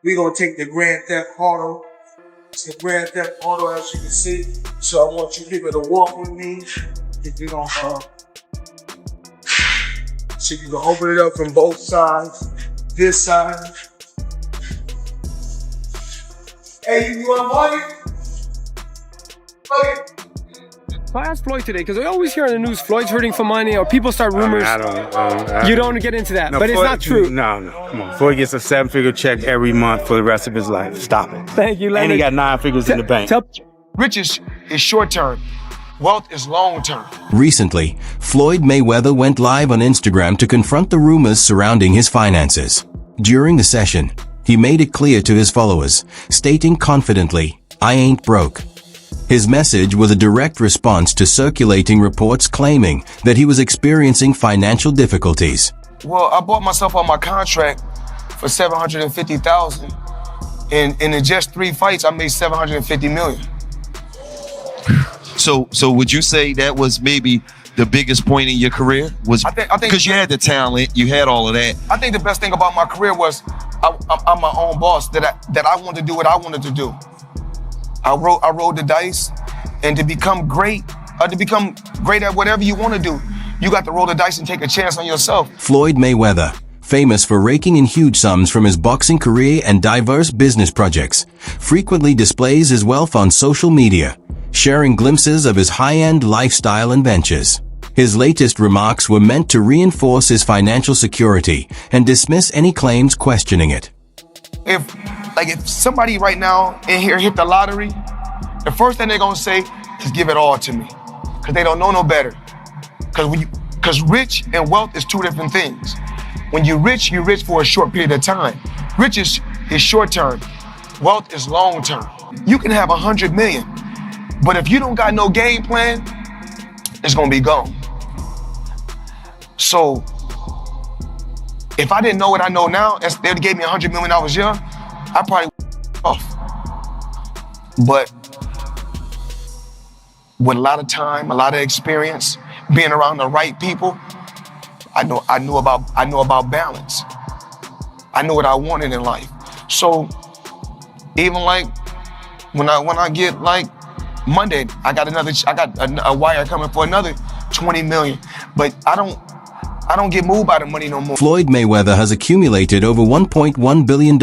We're gonna take the Grand Theft Auto. It's the Grand Theft Auto, as you can see. So I want you people to walk with me. If you don't, so you can open it up from both sides. This side. Hey, you want money? Money. I asked Floyd today, because I always hear on the news Floyd's hurting for money, or people start rumors. You don't get into that, no, but Floyd, it's not true. No, come on. Floyd gets a 7-figure check every month for the rest of his life. Stop it. Thank you, Leonard. And he got 9 figures in the bank. Riches is short-term. Wealth is long-term. Recently, Floyd Mayweather went live on Instagram to confront the rumors surrounding his finances. During the session, he made it clear to his followers, stating confidently, "I ain't broke." His message was a direct response to circulating reports claiming that he was experiencing financial difficulties. Well, I bought myself on my contract for $750,000, and in just 3 fights, I made $750 million. So would you say that was maybe the biggest point in your career? Was I think because you had the talent, you had all of that. I think the best thing about my career was I'm my own boss. That I wanted to do what I wanted to do. I rolled the dice, and to become great at whatever you want to do, you got to roll the dice and take a chance on yourself. Floyd Mayweather, famous for raking in huge sums from his boxing career and diverse business projects, frequently displays his wealth on social media, sharing glimpses of his high-end lifestyle and ventures. His latest remarks were meant to reinforce his financial security and dismiss any claims questioning it. If somebody right now in here hit the lottery, the first thing they're gonna say is give it all to me, because they don't know no better. Because rich and wealth is 2 different things. When you're rich for a short period of time. Riches is short term. Wealth is long term. You can have 100 million, but if you don't got no game plan, it's gonna be gone. So if I didn't know what I know now, if they gave me $100 million when I was young, I probably off. But with a lot of time, a lot of experience, being around the right people, I knew about balance. I knew what I wanted in life. So even like when I get like Monday, I got a wire coming for another 20 million. But I don't get moved by the money no more. Floyd Mayweather has accumulated over $1.1 billion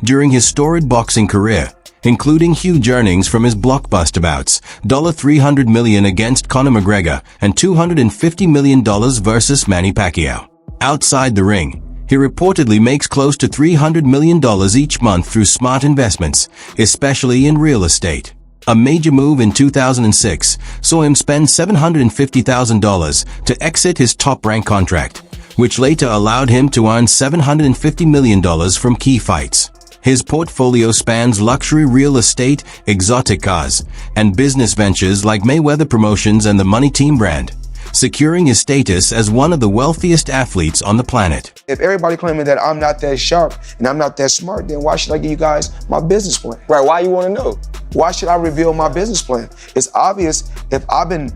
during his storied boxing career, including huge earnings from his blockbuster bouts, $300 million against Conor McGregor and $250 million versus Manny Pacquiao. Outside the ring, he reportedly makes close to $300 million each month through smart investments, especially in real estate. A major move in 2006 saw him spend $750,000 to exit his top-rank contract, which later allowed him to earn $750 million from key fights. His portfolio spans luxury real estate, exotic cars, and business ventures like Mayweather Promotions and the Money Team brand, securing his status as one of the wealthiest athletes on the planet. If everybody claiming that I'm not that sharp and I'm not that smart, then why should I give you guys my business plan? Right, why you want to know? Why should I reveal my business plan? It's obvious if I've been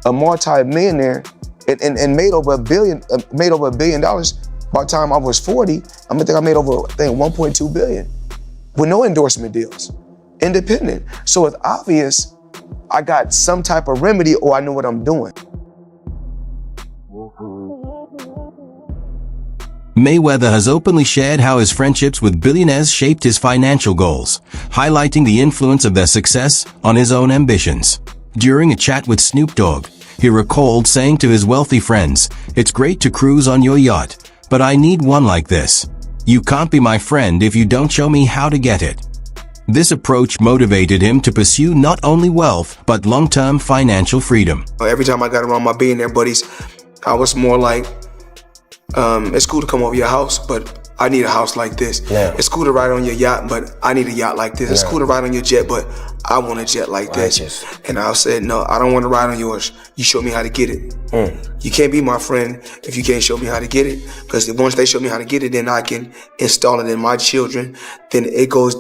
a multi-millionaire and made over $1 billion by the time I was 40, I think I made over, $1.2 billion with no endorsement deals, independent. So it's obvious I got some type of remedy or I know what I'm doing. Mayweather has openly shared how his friendships with billionaires shaped his financial goals, highlighting the influence of their success on his own ambitions. During a chat with Snoop Dogg, he recalled saying to his wealthy friends, "It's great to cruise on your yacht, but I need one like this. You can't be my friend if you don't show me how to get it." This approach motivated him to pursue not only wealth, but long-term financial freedom. Every time I got around my billionaire buddies, I was more like, it's cool to come over your house, but I need a house like this. Yeah. It's cool to ride on your yacht, but I need a yacht like this. It's cool to ride on your jet, but I want a jet like this. And I said, no, I don't want to ride on yours. You show me how to get it. You can't be my friend if you can't show me how to get it. Because once they show me how to get it, then I can install it in my children. Then it trickles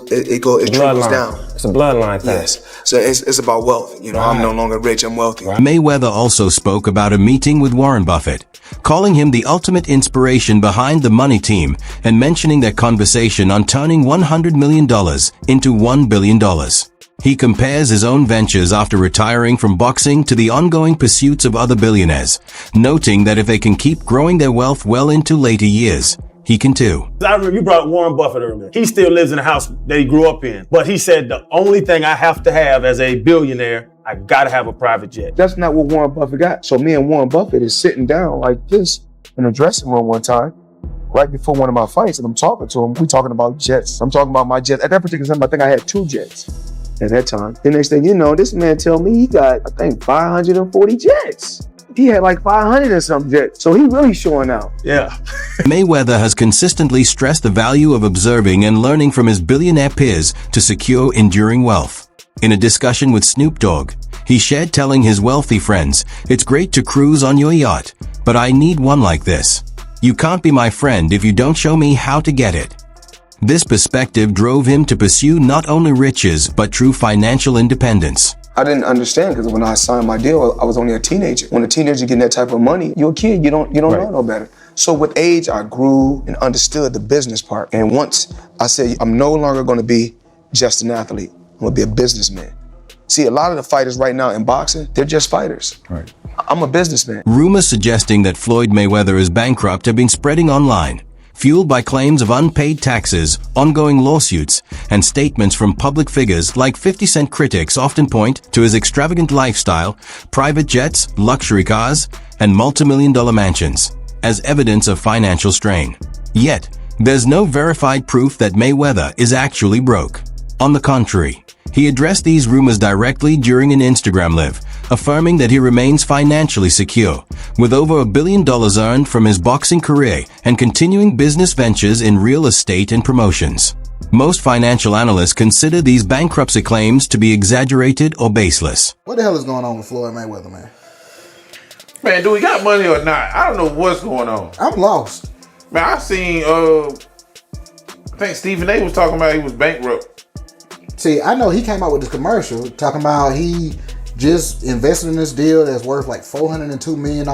down. It's a bloodline thing. Yes. So it's about wealth. You know, I'm no longer rich, I'm wealthy. Mayweather also spoke about a meeting with Warren Buffett, calling him the ultimate inspiration behind the money team and mentioning their conversation on turning $100 million into $1 billion. He compares his own ventures after retiring from boxing to the ongoing pursuits of other billionaires, noting that if they can keep growing their wealth well into later years, he can too. I remember you brought Warren Buffett earlier. He still lives in the house that he grew up in. But he said the only thing I have to have as a billionaire, I gotta have a private jet. That's not what Warren Buffett got. So me and Warren Buffett is sitting down like this in a dressing room one time, right before one of my fights, and I'm talking to him. We talking about jets. I'm talking about my jets. At that particular time, I think I had 2 jets. At that time. The next thing you know, this man tell me he got, I think, 540 jets. He had like 500 and some jets. So he really showing out. Yeah. Mayweather has consistently stressed the value of observing and learning from his billionaire peers to secure enduring wealth. In a discussion with Snoop Dogg, he shared telling his wealthy friends, "It's great to cruise on your yacht, but I need one like this. You can't be my friend if you don't show me how to get it." This perspective drove him to pursue not only riches, but true financial independence. I didn't understand because when I signed my deal, I was only a teenager. When a teenager getting that type of money, you're a kid, you don't know no better. So with age, I grew and understood the business part. And once I said, I'm no longer gonna be just an athlete, I'm gonna be a businessman. See, a lot of the fighters right now in boxing, they're just fighters. Right. I'm a businessman. Rumors suggesting that Floyd Mayweather is bankrupt have been spreading online, fueled by claims of unpaid taxes, ongoing lawsuits, and statements from public figures like 50 Cent. Critics often point to his extravagant lifestyle, private jets, luxury cars, and multi-million-dollar mansions as evidence of financial strain. Yet, there's no verified proof that Mayweather is actually broke. On the contrary, he addressed these rumors directly during an Instagram live, affirming that he remains financially secure, with over $1 billion earned from his boxing career and continuing business ventures in real estate and promotions. Most financial analysts consider these bankruptcy claims to be exaggerated or baseless. What the hell is going on with Floyd Mayweather, man? Man, do we got money or not? I don't know what's going on. I'm lost. Man, I seen, I think Stephen A was talking about he was bankrupt. See, I know he came out with this commercial talking about he just invested in this deal that's worth like $402 million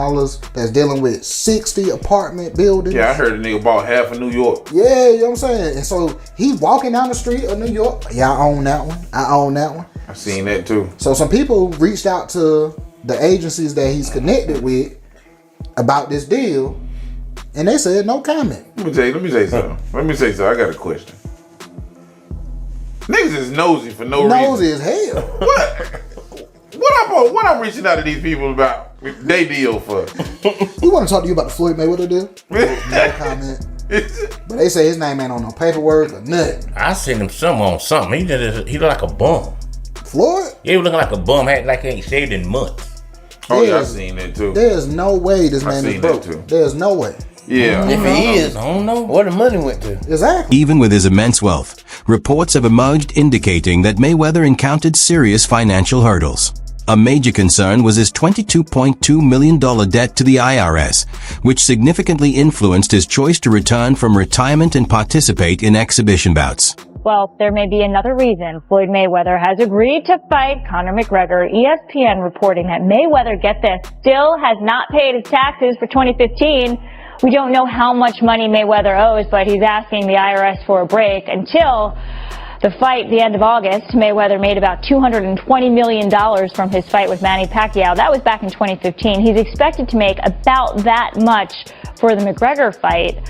that's dealing with 60 apartment buildings. Yeah, I heard a nigga bought half of New York. Yeah, you know what I'm saying? And so he walking down the street of New York. Yeah, I own that one. I own that one. I seen that too. So some people reached out to the agencies that he's connected with about this deal, and they said no comment. Let me say something. I got a question. Niggas is nosy for no reason. Nosy as hell. What? What I'm reaching out to these people about they deal for? We want to talk to you about the Floyd Mayweather deal. No comment. But they say his name ain't on no paperwork or nothing. I seen him on something. He look like a bum. Floyd? Yeah, he was looking like a bum, like he ain't shaved in months. Oh yeah, I seen that too. There's no way this man is broke. There's no way. Yeah. If he is, I don't know where the money went to. Exactly. Even with his immense wealth, reports have emerged indicating that Mayweather encountered serious financial hurdles. A major concern was his $22.2 million debt to the IRS, which significantly influenced his choice to return from retirement and participate in exhibition bouts. Well, there may be another reason Floyd Mayweather has agreed to fight Conor McGregor. ESPN reporting that Mayweather, get this, still has not paid his taxes for 2015. We don't know how much money Mayweather owes, but he's asking the IRS for a break until the fight, the end of August. Mayweather made about $220 million from his fight with Manny Pacquiao. That was back in 2015. He's expected to make about that much for the McGregor fight.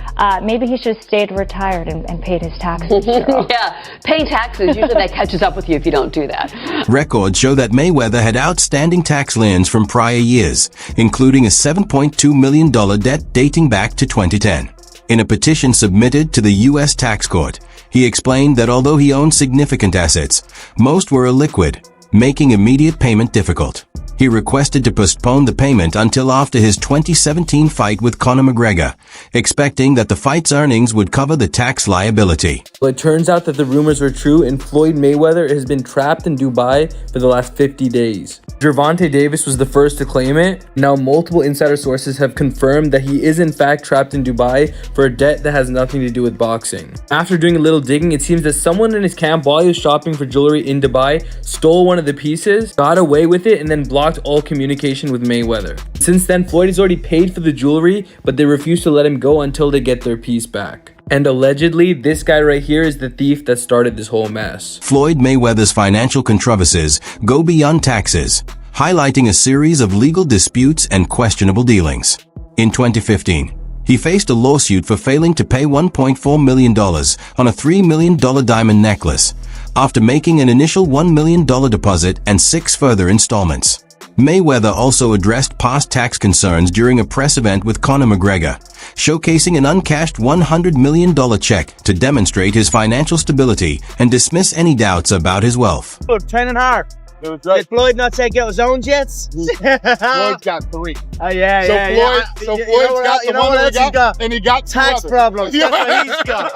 Maybe he should have stayed retired and paid his taxes. Yeah, paying taxes, usually that catches up with you if you don't do that. Records show that Mayweather had outstanding tax liens from prior years, including a $7.2 million debt dating back to 2010. In a petition submitted to the U.S. tax court, he explained that although he owned significant assets, most were illiquid, making immediate payment difficult. He requested to postpone the payment until after his 2017 fight with Conor McGregor, expecting that the fight's earnings would cover the tax liability. Well, it turns out that the rumors were true, and Floyd Mayweather has been trapped in Dubai for the last 50 days. Gervonta Davis was the first to claim it. Now, multiple insider sources have confirmed that he is in fact trapped in Dubai for a debt that has nothing to do with boxing. After doing a little digging, it seems that someone in his camp, while he was shopping for jewelry in Dubai, stole one of the pieces, got away with it, and then blocked all communication with Mayweather. Since then, Floyd has already paid for the jewelry, but they refuse to let him go until they get their piece back. And allegedly, this guy right here is the thief that started this whole mess. Floyd Mayweather's financial controversies go beyond taxes, highlighting a series of legal disputes and questionable dealings. In 2015, he faced a lawsuit for failing to pay $1.4 million on a $3 million diamond necklace, after making an initial $1 million deposit and 6 further installments. Mayweather also addressed past tax concerns during a press event with Conor McGregor, showcasing an uncashed $100 million check to demonstrate his financial stability and dismiss any doubts about his wealth. Look, training hard. Did Floyd not take out his own jets? Floyd's got 3. Oh, yeah, So Floyd's got the one he got, and he got tax problems. That's what he's got.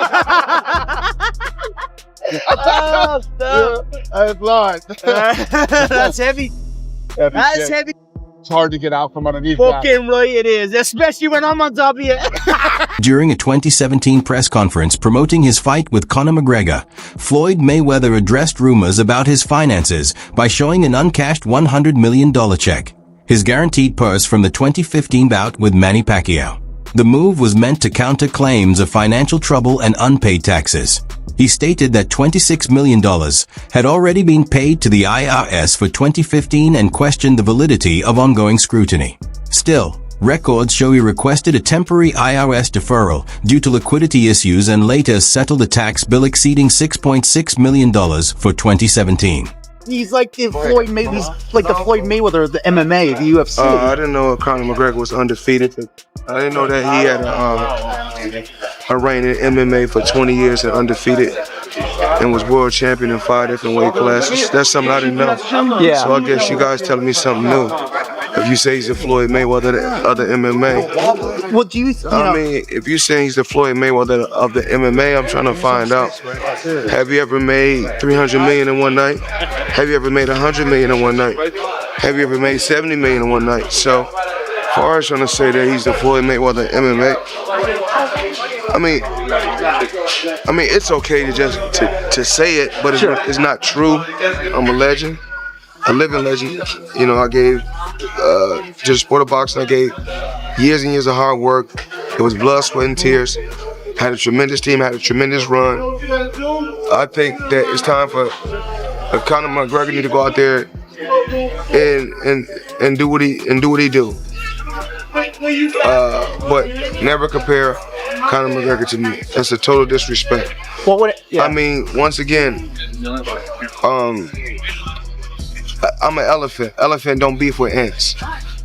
Oh, stop. That's Lord. That's heavy. That's heavy. It's hard to get out from underneath Fucking right it is, especially when I'm on top of you. During a 2017 press conference promoting his fight with Conor McGregor, Floyd Mayweather addressed rumors about his finances by showing an uncashed $100 million check, his guaranteed purse from the 2015 bout with Manny Pacquiao. The move was meant to counter claims of financial trouble and unpaid taxes. He stated that $26 million had already been paid to the IRS for 2015 and questioned the validity of ongoing scrutiny. Still, records show he requested a temporary IRS deferral due to liquidity issues and later settled a tax bill exceeding $6.6 million for 2017. He's like the Floyd Mayweather of the MMA, the UFC. I didn't know Conor McGregor was undefeated. I didn't know that he had a reign in MMA for 20 years and undefeated, and was world champion in 5 different weight classes. That's something I didn't know. Yeah. So I guess you guys telling me something new. If you say he's the Floyd Mayweather of the MMA. Well, do you I mean, if you say he's the Floyd Mayweather of the MMA, I'm trying to find out. Have you ever made $300 million in one night? Have you ever made $100 million in one night? Have you ever made $70 million in one night? So, as far as trying to say that he's the Floyd Mayweather of MMA, I mean, it's okay to just to say it, but it's not true. I'm a legend, a living legend. You know, I gave just sport of boxing. I gave years and years of hard work. It was blood, sweat, and tears. Had a tremendous team. Had a tremendous run. I think that it's time for Conor McGregor need to go out there and do what he do. But never compare Conor McGregor to me. That's a total disrespect. I mean, once again, I'm an elephant. Elephant don't beef with ants.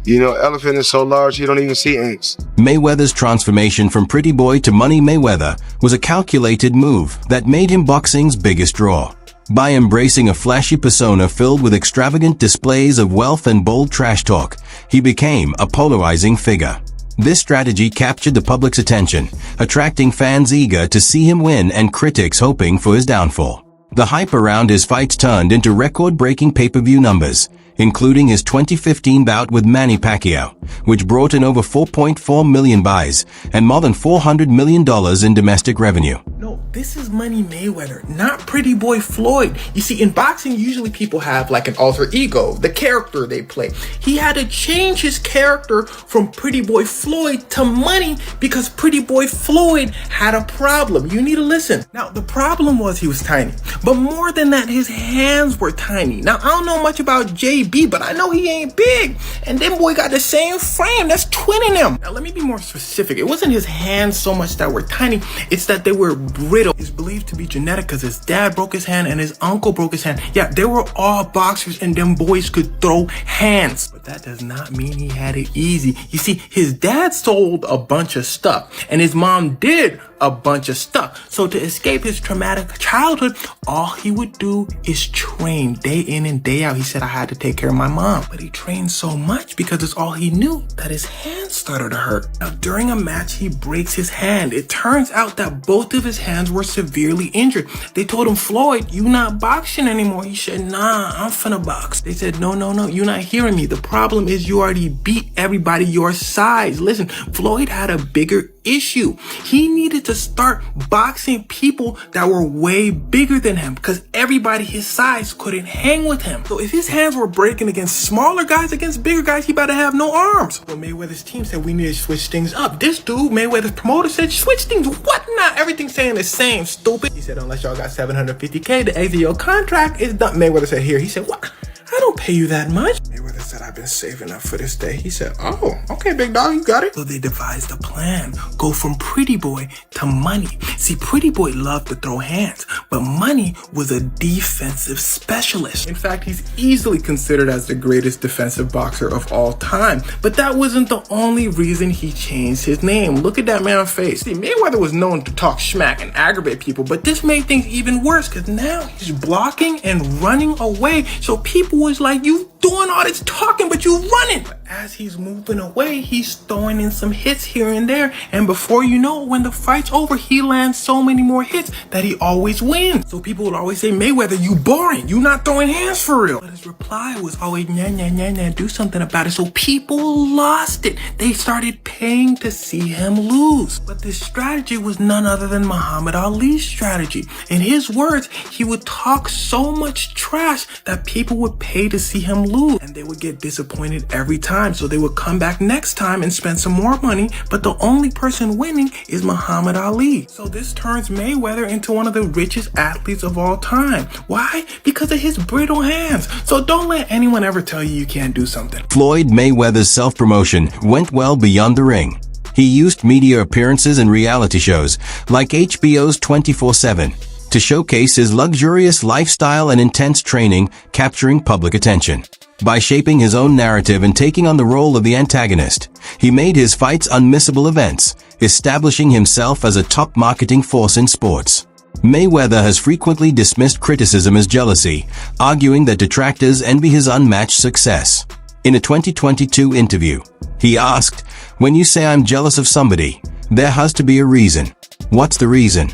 You know, elephant is so large you don't even see ants. Mayweather's transformation from pretty boy to Money Mayweather was a calculated move that made him boxing's biggest draw. By embracing a flashy persona filled with extravagant displays of wealth and bold trash talk, he became a polarizing figure. This strategy captured the public's attention, attracting fans eager to see him win and critics hoping for his downfall. The hype around his fights turned into record-breaking pay-per-view numbers, including his 2015 bout with Manny Pacquiao, which brought in over 4.4 million buys and more than $400 million in domestic revenue. No, this is Money Mayweather, not Pretty Boy Floyd. You see, in boxing, usually people have like an alter ego, the character they play. He had to change his character from Pretty Boy Floyd to Money because Pretty Boy Floyd had a problem. You need to listen. Now, the problem was he was tiny, but more than that, his hands were tiny. Now, I don't know much about JB, but I know he ain't big. And them boy got the same frame. That's twinning him. Now, let me be more specific. It wasn't his hands so much that were tiny. It's that they were brittle. It's believed to be genetic because his dad broke his hand and his uncle broke his hand. Yeah, they were all boxers and them boys could throw hands. But that does not mean he had it easy. You see, his dad sold a bunch of stuff and his mom did a bunch of stuff. So to escape his traumatic childhood, all he would do is train day in and day out. He said, I had to take take care of my mom. But he trained so much because it's all he knew that his hand started to hurt. Now, during a match, he breaks his hand. It turns out that both of his hands were severely injured. They told him, Floyd, you not boxing anymore. He said, nah, I'm finna box. They said, no, you're not hearing me. The problem is you already beat everybody your size. Listen, Floyd had a bigger issue. He needed to start boxing people that were way bigger than him because everybody his size couldn't hang with him. So if his hands were breaking against smaller guys, against bigger guys, he better have no arms. So Mayweather's team said we need to switch things up. This dude, Mayweather's promoter, said switch things. What not? Everything's saying the same, stupid. He said unless y'all got $750K to exit your contract, it's done. Mayweather said here. He said what? I don't pay you that much. Mayweather said, I've been saving up for this day. He said, oh, okay, big dog, you got it. So they devised a plan. Go from Pretty Boy to Money. See, Pretty Boy loved to throw hands, but Money was a defensive specialist. In fact, he's easily considered as the greatest defensive boxer of all time. But that wasn't the only reason he changed his name. Look at that man's face. See, Mayweather was known to talk smack and aggravate people, but this made things even worse because now he's blocking and running away. So people was like, you doing all this talking, but you running. But as he's moving away, he's throwing in some hits here and there. And before you know it, when the fight's over, he lands so many more hits that he always wins. So people would always say, Mayweather, you boring. You not throwing hands for real. But his reply was always, nah, do something about it. So people lost it. They started paying to see him lose. But this strategy was none other than Muhammad Ali's strategy. In his words, he would talk so much trash that people would pay to see him lose. And they would get disappointed every time. So they would come back next time and spend some more money. But the only person winning is Muhammad Ali. So this turns Mayweather into one of the richest athletes of all time. Why? Because of his brittle hands. So don't let anyone ever tell you you can't do something. Floyd Mayweather's self-promotion went well beyond the ring. He used media appearances and reality shows like HBO's 24/7 to showcase his luxurious lifestyle and intense training, capturing public attention. By shaping his own narrative and taking on the role of the antagonist, he made his fights unmissable events, establishing himself as a top marketing force in sports. Mayweather has frequently dismissed criticism as jealousy, arguing that detractors envy his unmatched success. In a 2022 interview, he asked, "When you say I'm jealous of somebody, there has to be a reason. What's the reason?"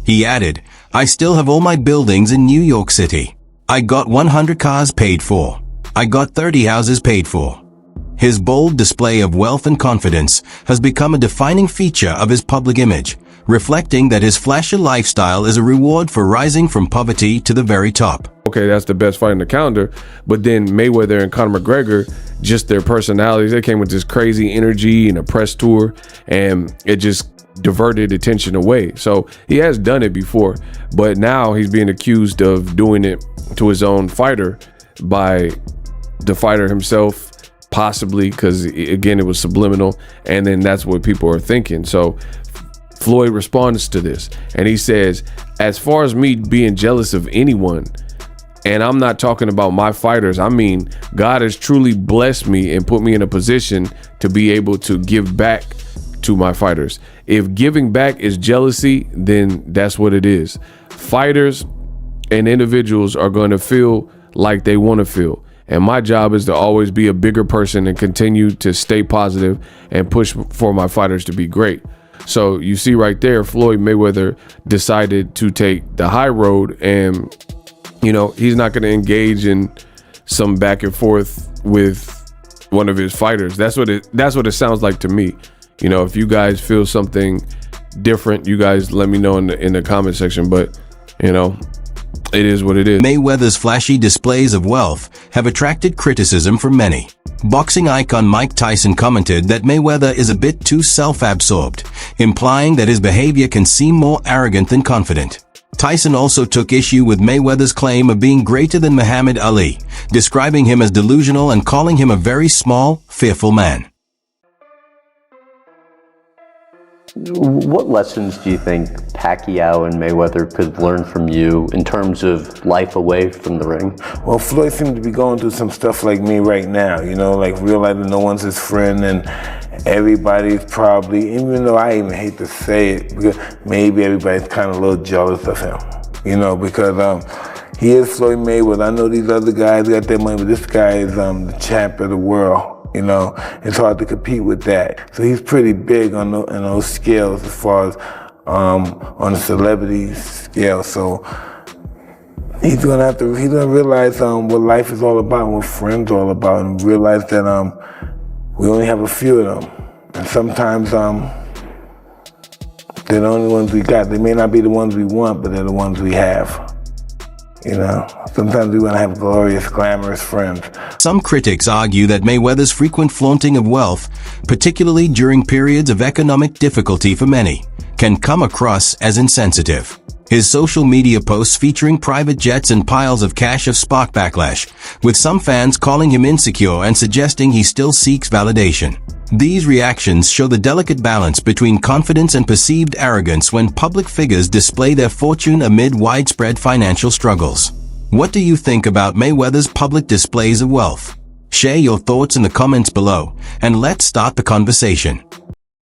He added, "I still have all my buildings in New York City. I got 100 cars paid for. I got 30 houses paid for." His bold display of wealth and confidence has become a defining feature of his public image, reflecting that his flashy lifestyle is a reward for rising from poverty to the very top. Okay, that's the best fight in the calendar, but then Mayweather and Conor McGregor, just their personalities, they came with this crazy energy and a press tour, and it just diverted attention away. So he has done it before, but now he's being accused of doing it to his own fighter by the fighter himself, possibly, because again, it was subliminal, and then that's what people are thinking. So Floyd responds to this, and he says, as far as me being jealous of anyone, and I'm not talking about my fighters, I mean, God has truly blessed me and put me in a position to be able to give back to my fighters. If giving back is jealousy, then that's what it is. Fighters and individuals are going to feel like they want to feel. And my job is to always be a bigger person and continue to stay positive and push for my fighters to be great. So you see right there, Floyd Mayweather decided to take the high road, and, you know, he's not going to engage in some back and forth with one of his fighters. That's what it sounds like to me. You know, if you guys feel something different, you guys let me know in the comment section, but, you know, it is what it is. Mayweather's flashy displays of wealth have attracted criticism from many. Boxing icon Mike Tyson commented that Mayweather is a bit too self-absorbed, implying that his behavior can seem more arrogant than confident. Tyson also took issue with Mayweather's claim of being greater than Muhammad Ali, describing him as delusional and calling him a very small, fearful man. What lessons do you think Pacquiao and Mayweather could learn from you in terms of life away from the ring? Well, Floyd seemed to be going through some stuff like me right now, you know, like realizing no one's his friend and everybody's probably, even though I even hate to say it, because maybe everybody's kind of a little jealous of him, you know, because he is Floyd Mayweather. I know these other guys got their money, but this guy is the champ of the world. You know, it's hard to compete with that. So he's pretty big on those scales as far as on the celebrity scale. So he's gonna realize what life is all about, and what friends are all about, and realize that we only have a few of them, and sometimes they're the only ones we got. They may not be the ones we want, but they're the ones we have. You know, sometimes we want to have glorious, glamorous friends. Some critics argue that Mayweather's frequent flaunting of wealth, particularly during periods of economic difficulty for many, can come across as insensitive. His social media posts featuring private jets and piles of cash have sparked backlash, with some fans calling him insecure and suggesting he still seeks validation. These reactions show the delicate balance between confidence and perceived arrogance when public figures display their fortune amid widespread financial struggles. What do you think about Mayweather's public displays of wealth? Share your thoughts in the comments below, and let's start the conversation.